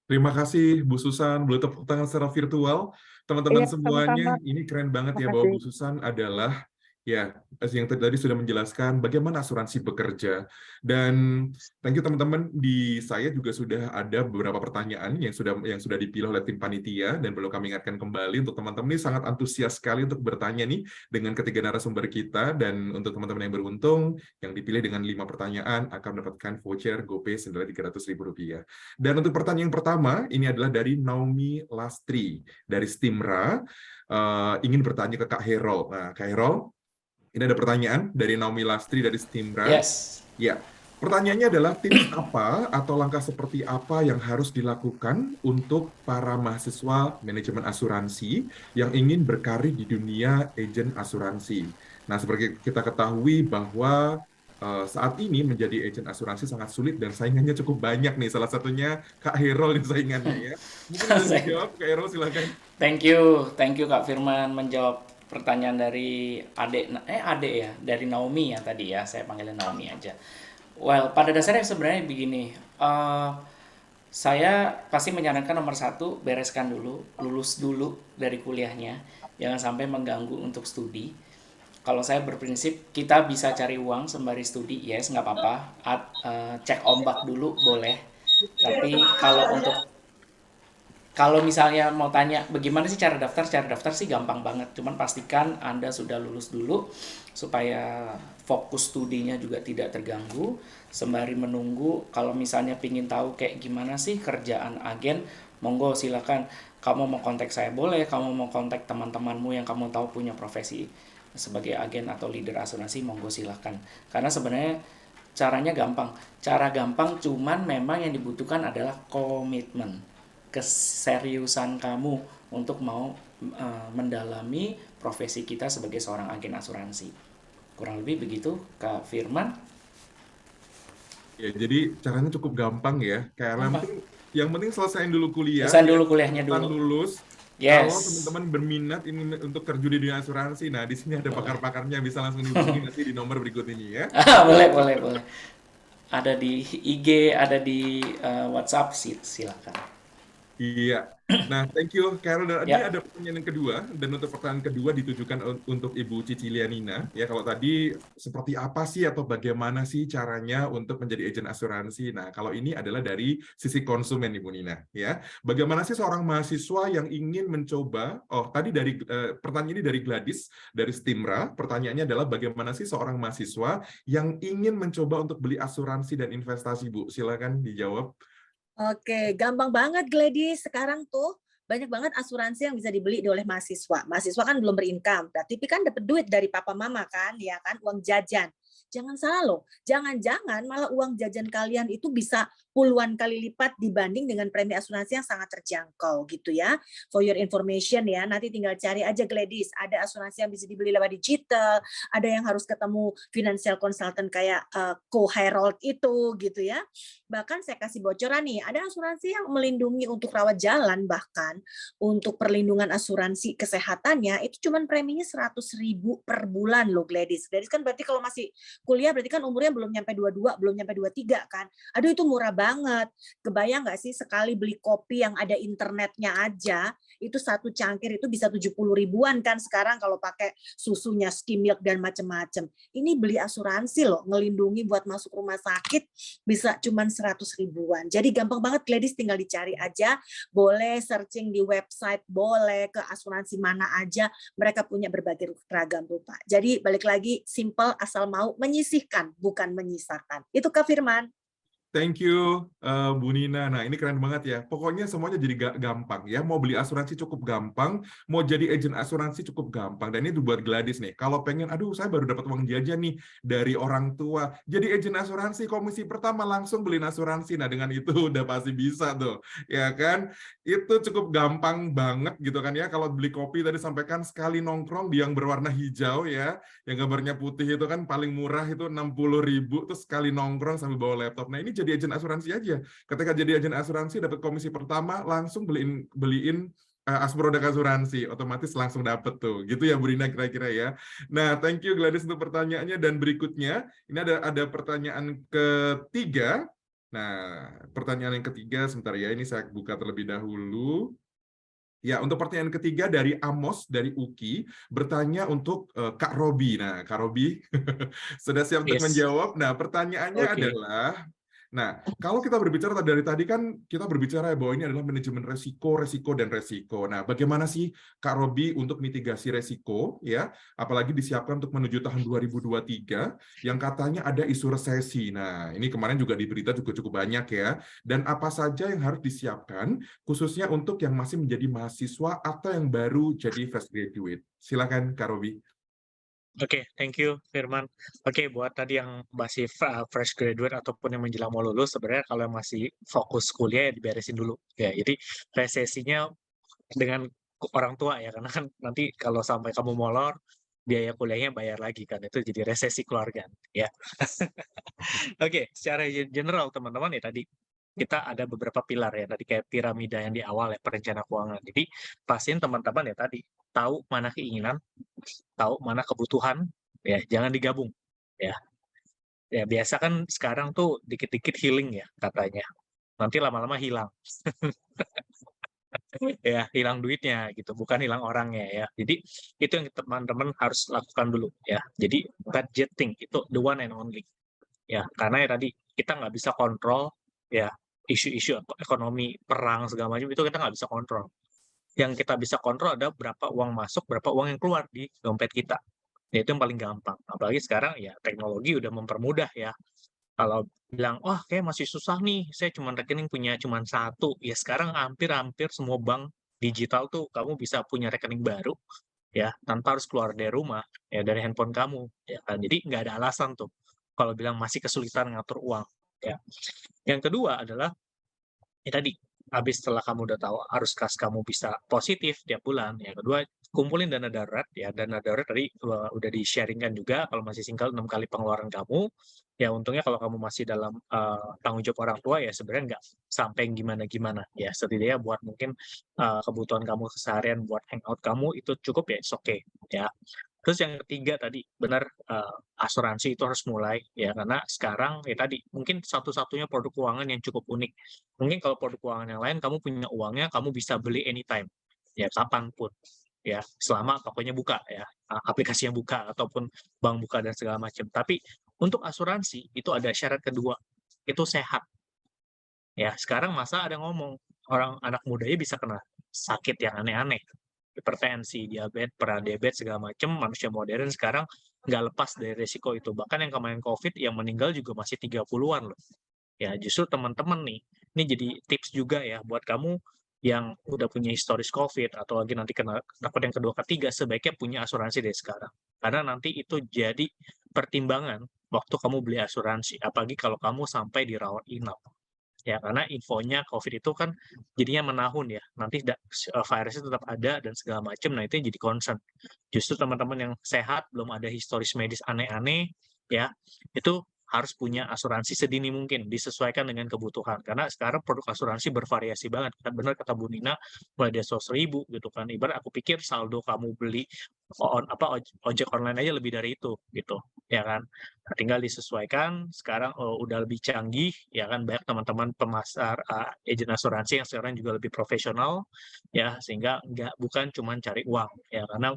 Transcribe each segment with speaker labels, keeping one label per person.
Speaker 1: Terima kasih Bu Susan, boleh tepuk tangan secara virtual.
Speaker 2: Iya,
Speaker 1: Teman-teman
Speaker 2: sama-sama.
Speaker 1: semuanya, ini keren banget ya bahwa
Speaker 2: Makasih.
Speaker 1: Bu Susan adalah ya yang tadi sudah menjelaskan bagaimana asuransi bekerja. Dan thank you teman-teman, di saya juga sudah ada beberapa pertanyaan yang sudah dipilih oleh tim panitia dan perlu kami ingatkan kembali untuk teman-teman ini sangat antusias sekali untuk bertanya nih dengan ketiga narasumber kita, dan untuk teman-teman yang beruntung yang dipilih dengan 5 pertanyaan akan mendapatkan voucher GoPay senilai Rp300.000. Dan untuk pertanyaan yang pertama, ini adalah dari Naomi Lastri, dari Stimra, ingin bertanya ke Kak Herol. Nah, Kak Herol, ini ada pertanyaan dari Naomi Lastri dari Stimra.
Speaker 3: Yes.
Speaker 1: Ya, pertanyaannya adalah tips apa atau langkah seperti apa yang harus dilakukan untuk para mahasiswa manajemen asuransi yang ingin berkarir di dunia agen asuransi. Nah, seperti kita ketahui bahwa saat ini menjadi agen asuransi sangat sulit dan saingannya cukup banyak nih. Salah satunya Kak Herol di saingannya ya. Mungkin bisa dijawab, Kak Herol, silakan.
Speaker 3: Thank you Kak Firman menjawab pertanyaan dari adek ya, dari Naomi ya tadi ya, saya panggilnya Naomi aja. Well, pada dasarnya sebenarnya begini, saya pasti menyarankan nomor satu, bereskan dulu, lulus dulu dari kuliahnya, jangan sampai mengganggu untuk studi. Kalau saya berprinsip kita bisa cari uang sembari studi, yes nggak apa-apa. Cek ombak dulu boleh. Tapi kalau misalnya mau tanya bagaimana sih cara daftar, sih gampang banget. Cuman pastikan Anda sudah lulus dulu supaya fokus studinya juga tidak terganggu. Sembari menunggu, kalau misalnya pingin tahu kayak gimana sih kerjaan agen, monggo silakan. Kamu mau kontak saya boleh, kamu mau kontak teman-temanmu yang kamu tahu punya profesi sebagai agen atau leader asuransi, monggo silakan. Karena sebenarnya caranya gampang. Cara gampang, cuman memang yang dibutuhkan adalah komitmen, keseriusan kamu untuk mau mendalami profesi kita sebagai seorang agen asuransi. Kurang lebih begitu, Kak Firman.
Speaker 1: Ya, jadi caranya cukup gampang ya. Kayak
Speaker 3: Gampang.
Speaker 1: yang penting selesaiin dulu kuliah,
Speaker 3: Selesai
Speaker 1: ya.
Speaker 3: dulu kuliahnya
Speaker 1: Cepetan
Speaker 3: dulu.
Speaker 1: lulus. Kalau
Speaker 3: Yes,
Speaker 1: teman-teman berminat ini untuk kerja di dunia asuransi, nah di sini ada
Speaker 3: boleh.
Speaker 1: pakar-pakarnya, bisa langsung dihubungi nanti di nomor berikut ini ya.
Speaker 3: Boleh, boleh, boleh. Ada di IG, ada di WhatsApp, silakan.
Speaker 1: Iya. Nah, thank you, Carol. Dan ini
Speaker 3: Ya,
Speaker 1: ada pertanyaan yang kedua, dan untuk pertanyaan kedua ditujukan untuk Ibu Cicilia Nina. Ya, kalau tadi seperti apa sih atau bagaimana sih caranya untuk menjadi agen asuransi? Nah, kalau ini adalah dari sisi konsumen, Ibu Nina. Ya, bagaimana sih seorang mahasiswa yang ingin mencoba? Oh, tadi dari pertanyaan ini dari Gladys dari Stimra. Pertanyaannya adalah bagaimana sih seorang mahasiswa yang ingin mencoba untuk beli asuransi dan investasi, Bu? Silakan dijawab.
Speaker 2: Oke, gampang banget Gladys. Sekarang tuh banyak banget asuransi yang bisa dibeli oleh mahasiswa. Mahasiswa kan belum berincome, tapi kan dapat duit dari papa mama kan, ya kan, uang jajan. Jangan salah loh, jangan-jangan malah uang jajan kalian itu bisa puluhan kali lipat dibanding dengan premi asuransi yang sangat terjangkau gitu ya. For your information ya, nanti tinggal cari aja Gladys. Ada asuransi yang bisa dibeli lewat digital, ada yang harus ketemu financial consultant kayak Co Herald itu gitu ya. Bahkan saya kasih bocoran nih, ada asuransi yang melindungi untuk rawat jalan, bahkan untuk perlindungan asuransi kesehatannya itu cuman preminya 100.000 per bulan loh Gladys. Gladys kan berarti kalau masih kuliah berarti kan umurnya belum nyampe 22, belum nyampe 23 kan. Aduh itu murah banget. Kebayang nggak sih sekali beli kopi yang ada internetnya aja, itu satu cangkir itu bisa 70 ribuan kan sekarang kalau pakai susunya skim milk dan macam-macam. Ini beli asuransi loh, ngelindungi buat masuk rumah sakit bisa cuman 100 ribuan. Jadi gampang banget Gladys, tinggal dicari aja. Boleh searching di website, boleh ke asuransi mana aja. Mereka punya berbagai ragam rupa. Jadi balik lagi, simple asal mau menyisihkan, bukan menyisakan. Itu Kak Firman.
Speaker 1: Thank you, Bu Nina. Nah, ini keren banget ya. Pokoknya semuanya jadi gampang ya. Mau beli asuransi cukup gampang, mau jadi agen asuransi cukup gampang. Dan ini buat Gladys nih. Kalau pengen, aduh saya baru dapat uang jajan nih dari orang tua. Jadi agen asuransi, komisi pertama langsung beliin asuransi. Nah, dengan itu udah pasti bisa tuh. Ya kan? Itu cukup gampang banget gitu kan ya. Kalau beli kopi tadi sampaikan sekali nongkrong di yang berwarna hijau ya. Yang gambarnya putih itu kan paling murah itu 60.000 terus sekali nongkrong sambil bawa laptop. Nah ini jadi agen asuransi aja. Ketika jadi agen asuransi dapat komisi pertama langsung beliin produk asuransi, otomatis langsung dapet tuh. Gitu ya Bu Rina kira-kira ya. Nah thank you Gladys untuk pertanyaannya, dan berikutnya ini ada pertanyaan ketiga Nah, pertanyaan yang ketiga, sebentar ya, ini saya buka terlebih dahulu. Ya, untuk pertanyaan ketiga dari Amos dari UKI bertanya untuk Kak Robi. Nah, Kak Robi sudah siap untuk
Speaker 3: Yes.
Speaker 1: menjawab. Nah, pertanyaannya
Speaker 3: Oke.
Speaker 1: adalah, nah, kalau kita berbicara dari tadi kan kita berbicara bahwa ini adalah manajemen resiko, resiko dan resiko. Nah, bagaimana sih Kak Robi untuk mitigasi resiko ya, apalagi disiapkan untuk menuju tahun 2023 yang katanya ada isu resesi. Nah, ini kemarin juga di berita juga cukup banyak ya. Dan apa saja yang harus disiapkan khususnya untuk yang masih menjadi mahasiswa atau yang baru jadi fresh graduate. Silakan Kak Robi.
Speaker 4: Oke, thank you Firman. Oke, buat tadi yang masih fresh graduate ataupun yang menjelang mau lulus, sebenarnya kalau yang masih fokus kuliah ya diberesin dulu. Ya, jadi resesinya dengan orang tua ya, karena kan nanti kalau sampai kamu molor, biaya kuliahnya bayar lagi kan, itu jadi resesi keluarga ya. Oke, secara general teman-teman ya tadi kita ada beberapa pilar ya, tadi kayak piramida yang di awal ya, perencana keuangan. Jadi pastiin teman-teman ya tadi tahu mana keinginan, tahu mana kebutuhan, ya jangan digabung ya. Ya biasa kan sekarang tuh dikit-dikit healing ya katanya. Nanti lama-lama hilang. Ya, hilang duitnya gitu, bukan hilang orangnya ya. Jadi itu yang teman-teman harus lakukan dulu ya. Jadi budgeting itu the one and only. Ya, karena ya tadi kita nggak bisa kontrol ya isu-isu ekonomi, perang segala macam itu kita nggak bisa kontrol. Yang kita bisa kontrol ada berapa uang masuk, berapa uang yang keluar di dompet kita. Ya, itu yang paling gampang. Apalagi sekarang ya teknologi udah mempermudah ya. Kalau bilang, wah kayak masih susah nih, saya cuma rekening punya cuma satu. Ya sekarang hampir-hampir semua bank digital tuh kamu bisa punya rekening baru ya tanpa harus keluar dari rumah ya dari handphone kamu ya kan. Jadi nggak ada alasan tuh kalau bilang masih kesulitan ngatur uang ya. Yang kedua adalah ya tadi habis setelah kamu udah tahu arus kas kamu bisa positif tiap bulan, yang kedua kumpulin dana darurat ya. Dana darurat tadi udah di-sharingkan juga kalau masih single 6 kali pengeluaran kamu. Ya untungnya kalau kamu masih dalam tanggung jawab orang tua ya sebenarnya nggak sampai gimana-gimana ya. Setidaknya buat mungkin kebutuhan kamu keseharian, buat hangout kamu itu cukup ya, it's okay ya. Terus yang ketiga tadi benar asuransi itu harus mulai ya, karena sekarang ya tadi mungkin satu-satunya produk keuangan yang cukup unik. Mungkin kalau produk keuangan yang lain kamu punya uangnya, kamu bisa beli anytime, ya kapanpun, ya selama tokonya buka ya, aplikasinya buka ataupun bank buka dan segala macam. Tapi untuk asuransi itu ada syarat kedua, itu sehat. Ya sekarang masa ada ngomong orang anak mudanya bisa kena sakit yang aneh-aneh, hipertensi, diabetes, pradiabetes segala macam. Manusia modern sekarang nggak lepas dari resiko itu. Bahkan yang kemarin COVID yang meninggal juga masih 30-an loh. Ya, justru teman-teman nih, ini jadi tips juga ya buat kamu yang udah punya historis COVID atau lagi nanti kena takut yang kedua ketiga, sebaiknya punya asuransi dari sekarang. Karena nanti itu jadi pertimbangan waktu kamu beli asuransi, apalagi kalau kamu sampai dirawat inap. Ya, karena infonya COVID itu kan jadinya menahun ya, nanti virusnya tetap ada dan segala macam, nah itu yang jadi concern. Justru teman-teman yang sehat, belum ada historis medis aneh-aneh, ya, itu harus punya asuransi sedini mungkin, disesuaikan dengan kebutuhan. Karena sekarang produk asuransi bervariasi banget, kan benar kata Bu Nina, mulai dari 100.000 gitu kan. Ibarat aku pikir saldo kamu beli ojek online aja lebih dari itu gitu, ya kan. Nah, tinggal disesuaikan. Sekarang udah lebih canggih, ya kan, banyak teman-teman pemasar agen asuransi yang sekarang juga lebih profesional, ya, sehingga bukan cuma cari uang, ya, karena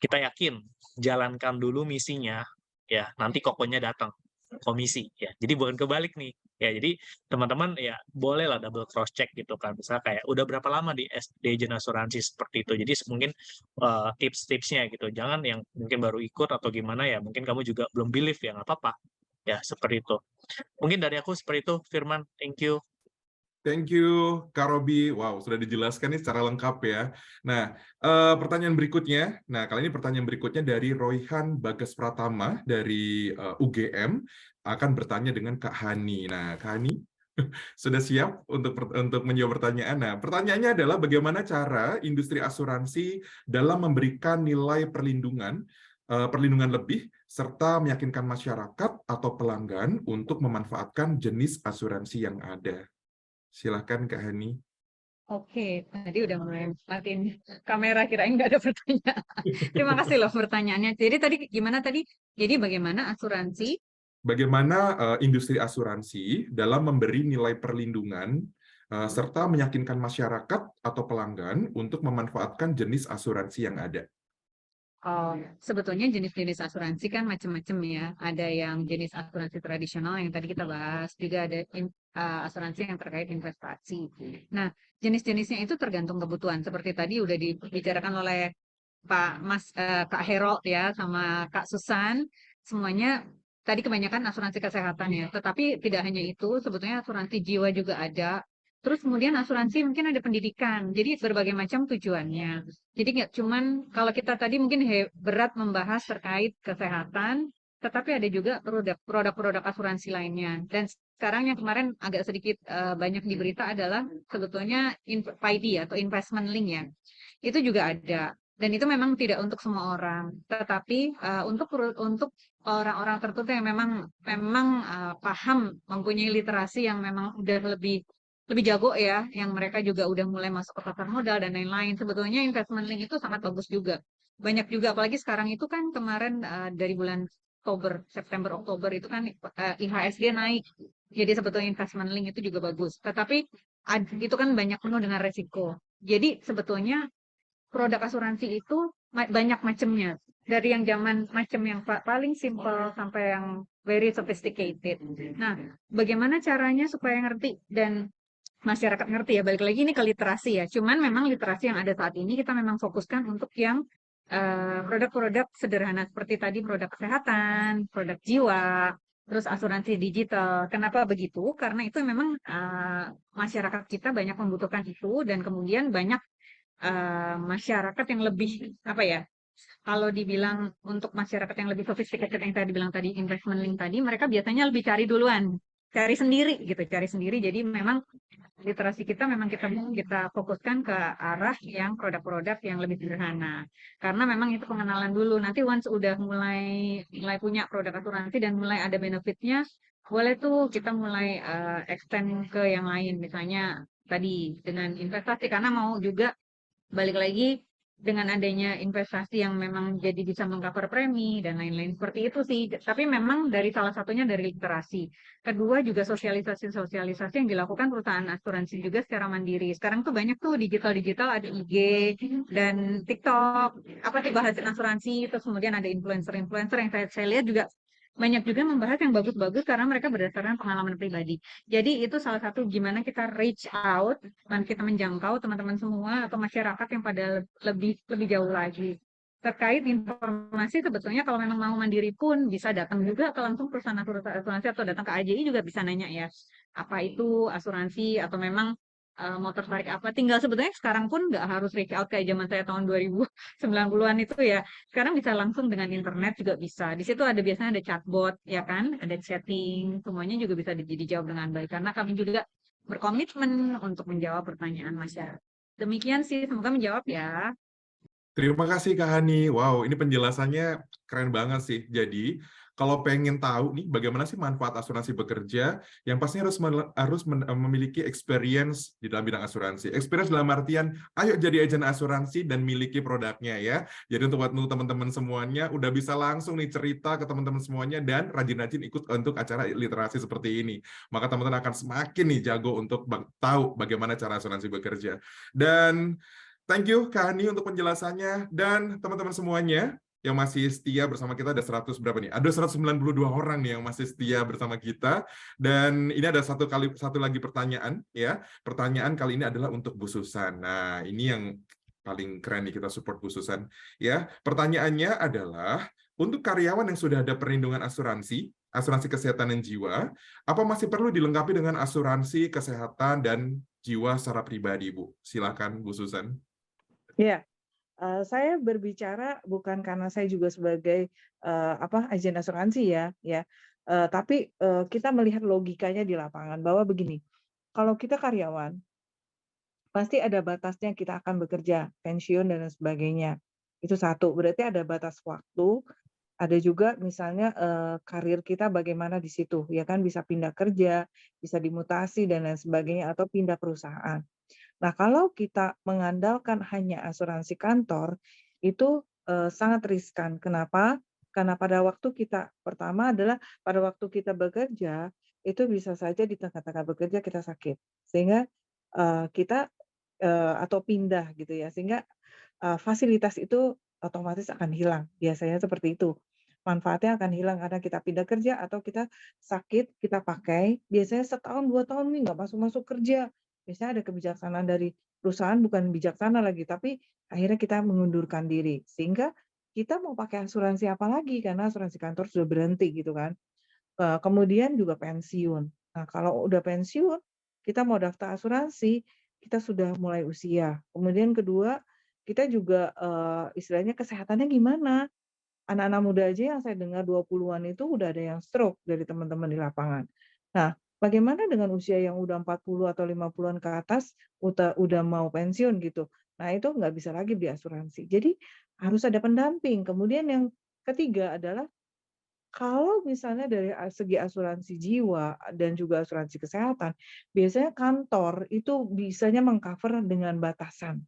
Speaker 4: kita yakin jalankan dulu misinya, ya, nanti kokonya datang, komisi, ya. Jadi bukan kebalik nih, ya. Jadi teman-teman ya bolehlah double cross check gitu kan. Misalnya kayak udah berapa lama di agen asuransi seperti itu. Jadi mungkin tips-tipsnya gitu. Jangan yang mungkin baru ikut atau gimana ya. Mungkin kamu juga belum believe ya nggak apa-apa. Ya seperti itu. Mungkin dari aku seperti itu, Firman. Thank you.
Speaker 1: Thank you, Kak Robi. Wow, sudah dijelaskan nih secara lengkap ya. Nah, pertanyaan berikutnya. Nah, kali ini pertanyaan berikutnya dari Royhan Bagas Pratama dari UGM akan bertanya dengan Kak Hani. Nah, Kak Hani sudah siap untuk menjawab pertanyaan. Nah, pertanyaannya adalah bagaimana cara industri asuransi dalam memberikan nilai perlindungan lebih serta meyakinkan masyarakat atau pelanggan untuk memanfaatkan jenis asuransi yang ada. Silahkan Kak Hani.
Speaker 5: Oke, tadi udah mulai matiin kamera, kirain nggak ada pertanyaan. Terima kasih loh pertanyaannya. Jadi tadi gimana tadi? Jadi bagaimana asuransi
Speaker 1: bagaimana industri asuransi dalam memberi nilai perlindungan serta meyakinkan masyarakat atau pelanggan untuk memanfaatkan jenis asuransi yang ada.
Speaker 5: Oh, sebetulnya jenis-jenis asuransi kan macam-macam ya. Ada yang jenis asuransi tradisional yang tadi kita bahas, juga ada asuransi yang terkait investasi. Nah, jenis-jenisnya itu tergantung kebutuhan. Seperti tadi udah dibicarakan oleh Kak Hero ya sama Kak Susan, semuanya tadi kebanyakan asuransi kesehatan ya. Tetapi tidak hanya itu, sebetulnya asuransi jiwa juga ada. Terus kemudian asuransi mungkin ada pendidikan. Jadi berbagai macam tujuannya. Jadi nggak cuman kalau kita tadi mungkin berat membahas terkait kesehatan, tetapi ada juga produk-produk asuransi lainnya. Dan sekarang yang kemarin agak sedikit banyak di berita adalah sebetulnya FID atau investment link ya. Itu juga ada. Dan itu memang tidak untuk semua orang, tetapi untuk orang-orang tertentu yang memang paham, mempunyai literasi yang memang udah lebih jago ya, yang mereka juga udah mulai masuk ke pasar modal dan lain-lain. Sebetulnya investment link itu sangat bagus juga. Banyak juga, apalagi sekarang itu kan kemarin dari bulan September, Oktober itu kan IHSG naik. Jadi sebetulnya investment link itu juga bagus. Tetapi itu kan banyak penuh dengan resiko. Jadi sebetulnya produk asuransi itu banyak macamnya. Dari yang zaman macam yang paling simple sampai yang very sophisticated. Nah, bagaimana caranya supaya ngerti dan masyarakat ngerti ya, balik lagi ini ke literasi ya. Cuman memang literasi yang ada saat ini kita memang fokuskan untuk yang produk-produk sederhana seperti tadi produk kesehatan, produk jiwa, terus asuransi digital. Kenapa begitu? Karena itu memang masyarakat kita banyak membutuhkan itu dan kemudian banyak masyarakat yang lebih apa ya? Kalau dibilang untuk masyarakat yang lebih sophisticated yang tadi bilang tadi investment link tadi, mereka biasanya lebih cari duluan, cari sendiri gitu, cari sendiri. Jadi memang literasi kita memang kita fokuskan ke arah yang produk-produk yang lebih sederhana. Karena memang itu pengenalan dulu. Nanti once udah mulai punya produk asuransi dan mulai ada benefitnya, boleh tuh kita mulai extend ke yang lain. Misalnya tadi dengan investasi karena mau juga balik lagi dengan adanya investasi yang memang jadi bisa mengcover premi dan lain-lain seperti itu sih. Tapi memang dari salah satunya dari literasi. Kedua juga sosialisasi yang dilakukan perusahaan asuransi juga secara mandiri. Sekarang tuh banyak tuh digital ada IG dan TikTok. Apa sih bahasan asuransi? Terus kemudian ada influencer-influencer yang saya lihat juga banyak juga membahas yang bagus-bagus karena mereka berdasarkan pengalaman pribadi. Jadi itu salah satu gimana kita reach out dan kita menjangkau teman-teman semua atau masyarakat yang pada lebih jauh lagi. Terkait informasi sebetulnya kalau memang mau mandiri pun bisa datang juga ke langsung perusahaan asuransi atau datang ke AJI juga bisa nanya ya. Apa itu asuransi atau memang mau tertarik apa. Tinggal sebetulnya sekarang pun nggak harus reach out kayak zaman saya tahun 2090-an itu ya. Sekarang bisa langsung dengan internet juga bisa. Di situ ada biasanya ada chatbot ya kan, ada chatting, semuanya juga bisa dijawab dengan baik karena kami juga berkomitmen untuk menjawab pertanyaan masyarakat. Demikian sih, semoga menjawab ya.
Speaker 1: Terima kasih Kak Hani. Wow, ini penjelasannya keren banget sih. Jadi, kalau pengen tahu nih bagaimana sih manfaat asuransi bekerja, yang pastinya harus memiliki experience di dalam bidang asuransi. Experience dalam artian, ayo jadi agen asuransi dan miliki produknya ya. Jadi untuk teman-teman semuanya, udah bisa langsung nih cerita ke teman-teman semuanya dan rajin-rajin ikut untuk acara literasi seperti ini. Maka teman-teman akan semakin nih jago untuk tahu bagaimana cara asuransi bekerja. Dan thank you Kak Hani untuk penjelasannya dan teman-teman semuanya yang masih setia bersama kita. Ada 100 berapa nih? Ada 192 orang nih yang masih setia bersama kita. Dan ini ada satu lagi pertanyaan ya. Pertanyaan kali ini adalah untuk Bu Susan. Nah, ini yang paling keren nih kita support Bu Susan ya. Pertanyaannya adalah untuk karyawan yang sudah ada perlindungan asuransi kesehatan dan jiwa, apa masih perlu dilengkapi dengan asuransi kesehatan dan jiwa secara pribadi, Bu? Silakan Bu Susan.
Speaker 6: Ya, saya berbicara bukan karena saya juga sebagai agen asuransi ya, tapi kita melihat logikanya di lapangan bahwa begini, kalau kita karyawan, pasti ada batasnya kita akan bekerja, pensiun dan lain sebagainya. Itu satu, berarti ada batas waktu, ada juga misalnya karir kita bagaimana di situ, ya kan bisa pindah kerja, bisa dimutasi dan lain sebagainya atau pindah perusahaan. Nah, kalau kita mengandalkan hanya asuransi kantor, itu sangat riskan. Kenapa? Karena pada waktu kita pertama adalah pada waktu kita bekerja, itu bisa saja di tengah-tengah bekerja kita sakit. Sehingga, kita, atau pindah gitu ya, sehingga, fasilitas itu otomatis akan hilang, biasanya seperti itu. Manfaatnya akan hilang karena kita pindah kerja atau kita sakit, kita pakai, biasanya setahun, 2 tahun nih nggak masuk-masuk kerja. Biasanya ada kebijaksanaan dari perusahaan, bukan bijaksana lagi, tapi akhirnya kita mengundurkan diri. Sehingga kita mau pakai asuransi apa lagi, karena asuransi kantor sudah berhenti gitu kan. Kemudian juga pensiun. Nah, kalau udah pensiun, kita mau daftar asuransi, kita sudah mulai usia. Kemudian kedua, kita juga, istilahnya kesehatannya gimana? Anak-anak muda aja yang saya dengar 20-an itu udah ada yang stroke dari teman-teman di lapangan. Nah, bagaimana dengan usia yang udah 40 atau 50-an ke atas, udah mau pensiun gitu. Nah, itu nggak bisa lagi beli asuransi. Jadi harus ada pendamping. Kemudian yang ketiga adalah kalau misalnya dari segi asuransi jiwa dan juga asuransi kesehatan, biasanya kantor itu bisanya meng-cover dengan batasan.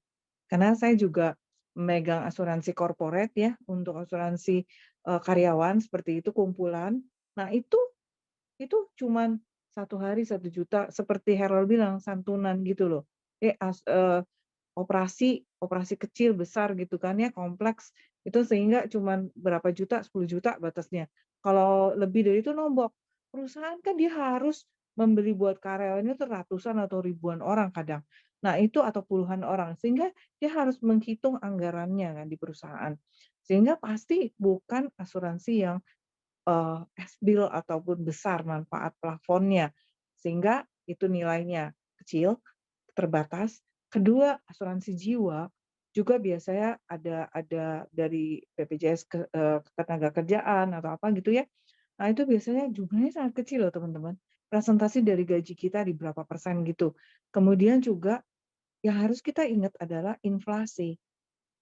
Speaker 6: Karena saya juga memegang asuransi corporate ya, untuk asuransi, karyawan seperti itu, kumpulan. Nah itu cuman 1 hari 1 juta seperti Harold bilang, santunan gitu loh. Operasi operasi kecil, besar gitu kan ya, kompleks, itu sehingga cuman berapa juta, 10 juta batasnya. Kalau lebih dari itu nombok. Perusahaan kan dia harus membeli buat karyawannya itu ratusan atau ribuan orang kadang. Nah itu atau puluhan orang, sehingga dia harus menghitung anggarannya kan di perusahaan. Sehingga pasti bukan asuransi yang, esbil ataupun besar manfaat plafonnya, sehingga itu nilainya kecil, terbatas. Kedua, asuransi jiwa juga biasanya ada dari BPJS Ketenagakerjaan atau apa gitu ya. Nah, itu biasanya jumlahnya sangat kecil loh teman-teman. Presentasi dari gaji kita di berapa persen gitu. Kemudian juga yang harus kita ingat adalah inflasi.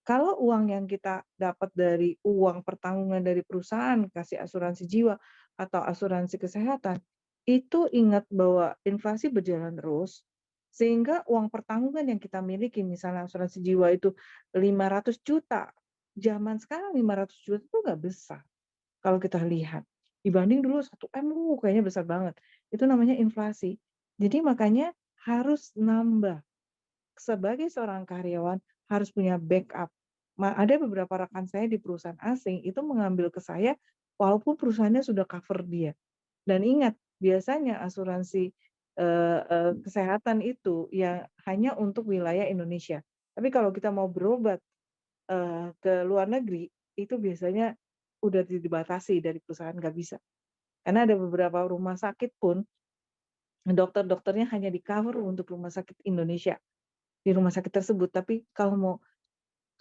Speaker 6: Kalau uang yang kita dapat dari uang pertanggungan dari perusahaan, kasih asuransi jiwa atau asuransi kesehatan, itu ingat bahwa inflasi berjalan terus, sehingga uang pertanggungan yang kita miliki, misalnya asuransi jiwa itu 500 juta, zaman sekarang 500 juta itu nggak besar kalau kita lihat. Dibanding dulu 1 M, kayaknya besar banget. Itu namanya inflasi. Jadi makanya harus nambah. Sebagai seorang karyawan harus punya backup. Ada beberapa rekan saya di perusahaan asing itu mengambil ke saya walaupun perusahaannya sudah cover dia. Dan ingat, biasanya asuransi kesehatan itu yang hanya untuk wilayah Indonesia. Tapi kalau kita mau berobat ke luar negeri, itu biasanya udah dibatasi dari perusahaan, nggak bisa. Karena ada beberapa rumah sakit pun dokter-dokternya hanya di-cover untuk rumah sakit Indonesia di rumah sakit tersebut, tapi kalau mau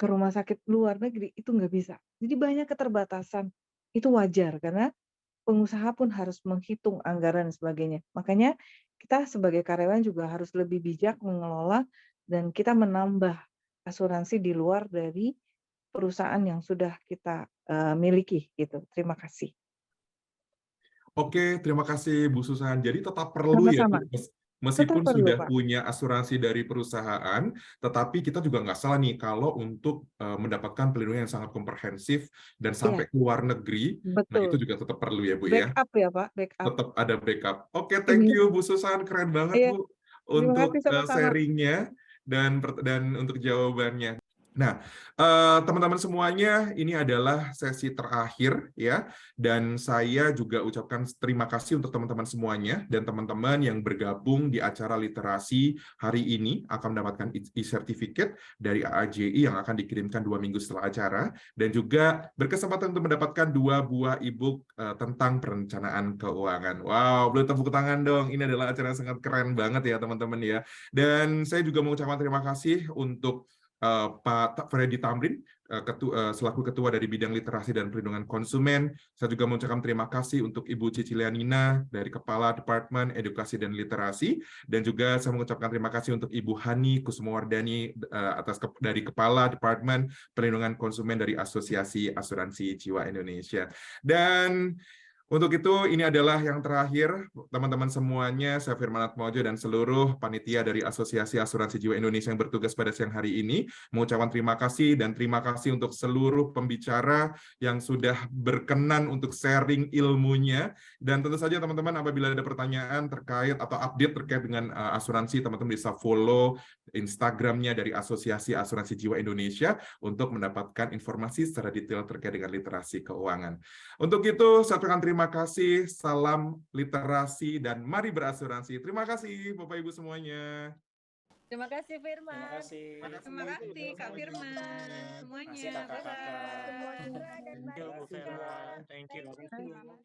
Speaker 6: ke rumah sakit luar negeri itu nggak bisa. Jadi banyak keterbatasan. Itu wajar karena pengusaha pun harus menghitung anggaran dan sebagainya. Makanya kita sebagai karyawan juga harus lebih bijak mengelola dan kita menambah asuransi di luar dari perusahaan yang sudah kita miliki gitu. Terima kasih.
Speaker 1: Oke, terima kasih Bu Susan. Jadi tetap perlu ya,
Speaker 6: Sama-sama.
Speaker 1: Bu,
Speaker 6: Tetap
Speaker 1: meskipun
Speaker 6: perlu,
Speaker 1: sudah
Speaker 6: Pak.
Speaker 1: punya asuransi dari perusahaan, tetapi kita juga nggak salah nih kalau untuk mendapatkan perlindungan yang sangat komprehensif dan sampai
Speaker 6: Iya,
Speaker 1: ke luar negeri, nah itu
Speaker 6: betul.
Speaker 1: juga tetap perlu ya Bu ya,
Speaker 6: Backup ya, Pak, backup.
Speaker 1: tetap ada backup. Oke, thank you Bu Susan, keren banget
Speaker 6: Iya,
Speaker 1: Bu
Speaker 6: terima
Speaker 1: untuk
Speaker 6: kasih sama-sama.
Speaker 1: sharingnya dan untuk jawabannya. Nah, teman-teman semuanya, ini adalah sesi terakhir ya, dan saya juga ucapkan terima kasih untuk teman-teman semuanya dan teman-teman yang bergabung di acara literasi hari ini akan mendapatkan e-certificate dari AAJI yang akan dikirimkan 2 minggu setelah acara, dan juga berkesempatan untuk mendapatkan 2 buah e-book tentang perencanaan keuangan. Wow, boleh tepuk tangan dong. Ini adalah acara yang sangat keren banget ya teman-teman ya. Dan saya juga mengucapkan terima kasih untuk Pak Freddy Tamrin, selaku Ketua dari Bidang Literasi dan Perlindungan Konsumen. Saya juga mengucapkan terima kasih untuk Ibu Cicilianina dari Kepala Departemen Edukasi dan Literasi, dan juga saya mengucapkan terima kasih untuk Ibu Hani Kusumawardani dari Kepala Departemen Perlindungan Konsumen dari Asosiasi Asuransi Jiwa Indonesia. Dan Untuk itu, ini adalah yang terakhir, teman-teman semuanya, saya Firman Atmojo dan seluruh panitia dari Asosiasi Asuransi Jiwa Indonesia yang bertugas pada siang hari ini, mengucapkan terima kasih dan terima kasih untuk seluruh pembicara yang sudah berkenan untuk sharing ilmunya. Dan tentu saja teman-teman, apabila ada pertanyaan terkait atau update terkait dengan asuransi, teman-teman bisa follow Instagramnya dari Asosiasi Asuransi Jiwa Indonesia untuk mendapatkan informasi secara detail terkait dengan literasi keuangan. Untuk itu, saya ucapkan terima kasih, salam literasi, dan mari berasuransi. Terima kasih, Bapak Ibu semuanya.
Speaker 2: Terima kasih
Speaker 3: Terima
Speaker 2: Firman.
Speaker 3: kasih.
Speaker 5: Terima kasih Kak Firman
Speaker 3: Terima kasih
Speaker 5: semuanya.
Speaker 3: kakak-kakak.
Speaker 2: Semua Indra dan Mbak
Speaker 4: Thank you, Bu
Speaker 2: Deska.
Speaker 4: Vera. Thank you.
Speaker 2: Thank you.